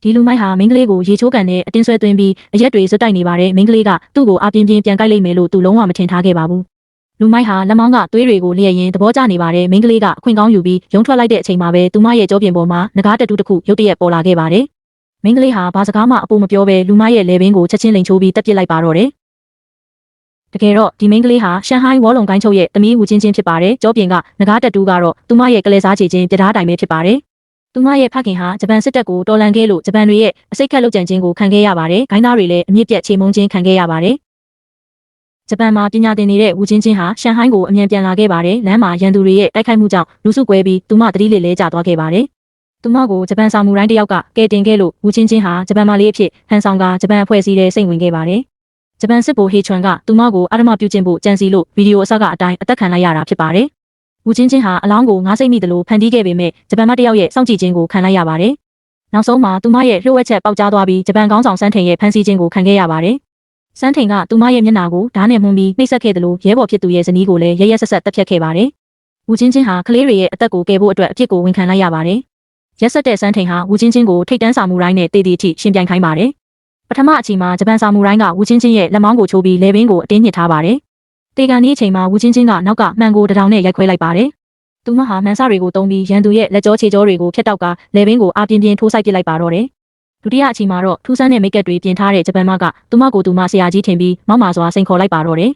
ဒီလူမိုက်ဟာမိန်းကလေးကိုရေချိုးကန်နဲ့အတင်းဆွဲသွင်းပြီးအရက်တွေစွတ်တိုက်နေပါတယ်မိန်းကလေးကသူ့ကိုအပြင်းပြင်းပြန်ကိုက်လိုက်မယ်လို့သူလုံးဝမထင်ထားခဲ့ပါဘူးလူမိုက်ဟာလက်မောင်းကသွေးတွေကိုလျက်ရင်သဘောကျနေပါတယ်မိန်းကလေးကအခွင့်ကောင်းယူပြီးရုံထွက်လိုက်တဲ့အချိန်မှာပဲသူမရဲ့ကြောပြင်ပေါ်မှာငကားတတူးတစ်ခုရုတ်တရက်ပေါ်လာခဲ့ပါတယ်မိန်းကလေးဟာဘာစကားမှအပူမပြောဘဲလူမရဲ့လေပင်ကိုချက်ချင်းလိန်ချိုးပြီးတက်ပစ်လိုက်ပါတော့တယ်တကယ်တော့ဒီမိန်းကလေးဟာရှန်ဟိုင်းဝေါ်လုံကိုင်းချုပ်ရဲ့သမီးဦးချင်းချင်းဖြစ်ပါတယ်ကြောပြင်ကငကားတတူးကတော့သူမရဲ့ကလေးစားချေချင်းပြဓာတိုင်ပဲဖြစ်ပါတယ်သူမရဲ့ဖခင်ဟာဂျပန်စစ်တပ်ကိုတော်လှန်ခဲ့လို့ဂျပန်တွေရဲ့အစိတ်ခတ်လုပ်ကြံခြင်းကိုခံခဲ့ရပါတယ်။ဂိုင်းသားတွေလည်းအမြင့်ပြတ်ချေမှုန်းခြင်းခံခဲ့ရပါတယ်။ဂျပန်မှာပညာသင်နေတဲ့ဝူချင်းချင်းဟာရှန်ဟိုင်းကိုအမြန်ပြန်လာခဲ့ပါတယ်။လမ်းမှာရန်သူတွေရဲ့တိုက်ခိုက်မှုကြောင့်လူစုကွဲပြီးသူမသတိလေးလဲကျသွားခဲ့ပါတယ်။သူမကိုဂျပန်ဆာမူရိုင်းတယောက်ကကယ်တင်ခဲ့လို့ဝူချင်းချင်းဟာဂျပန်မာလေးအဖြစ်ဟန်ဆောင်ကဂျပန်အဖွဲ့အစည်းထဲစိတ်ဝင်ခဲ့ပါတယ်။ဂျပန်စစ်ဗိုလ်ဟေချွန်ကသူမကိုအာရမပြုခြင်းဖို့ကြံစည်လို့ဗီဒီယိုအစကအတိုင်းအသက်ခံလိုက်ရတာဖြစ်ပါတယ်။ဝူချင်းချင်းဟာအလောင်းကိုငါးစိတ်မိသလိုဖန်တီးခဲ့ပေမဲ့ဂျပန်မတယောက်ရဲ့စောင့်ကြည့်ခြင်းကိုခံလိုက်ရပါတယ်။နောက်ဆုံးမှာသူမရဲ့လှုပ်ဝက်ချက်ပေါက်ကြားသွားပြီးဂျပန်ကောင်းဆောင်စန်းထိန်ရဲ့ဖမ်းဆီးခြင်းကိုခံခဲ့ရပါတယ်။စန်းထိန်ကသူမရဲ့မျက်နှာကိုဓာတ်နဲ့မှုန်းပြီးနှိပ်စက်ခဲ့တယ်လို့ရဲဘော်ဖြစ်သူရဲ့ဇနီးကိုလည်းရဲရဲဆက်ဆက်တပ်ဖြတ်ခဲ့ပါတယ်။ဝူချင်းချင်းဟာကလေးတွေရဲ့အသက်ကိုကယ်ဖို့အတွက်အဖြစ်ကိုဝန်ခံလိုက်ရပါတယ်။ရက်ဆက်တဲ့စန်းထိန်ဟာဝူချင်းချင်းကိုထိတ်တန်းစာမူရိုင်းနဲ့တေးတီအထိရှင်ပြိုင်ခိုင်းပါတယ်။ပထမအချိန်မှာဂျပန်စာမူရိုင်းကဝူချင်းချင်းရဲ့လက်မောင်းကိုချိုးပြီးလေပင်ကိုအတင်းညှစ်ထားပါတယ်။တေကန်ဒီအချိန်မှာဝူချင်းချင်းကနောက်ကမှန်ကိုတထောင်နဲ့ရိုက်ခွဲလိုက်ပါတယ်။သူမဟာမှန်စတွေကိုတုံးပြီးရန်သူရဲ့လက်ကြောခြေကြောတွေကိုဖျက်တောက်ကလေပင်ကိုအပြင်းပြင်းထိုးဆိုင်ပစ်လိုက်ပါတော့တယ်။ဒုတိယအချိန်မှာတော့ထူးဆန်းတဲ့မိတ်ကပ်တွေပြင်ထားတဲ့ဂျပန်မကသူမကိုသူမဆရာကြီးထင်ပြီးမောက်မာစွာစိန်ခေါ်လိုက်ပါတော့တယ်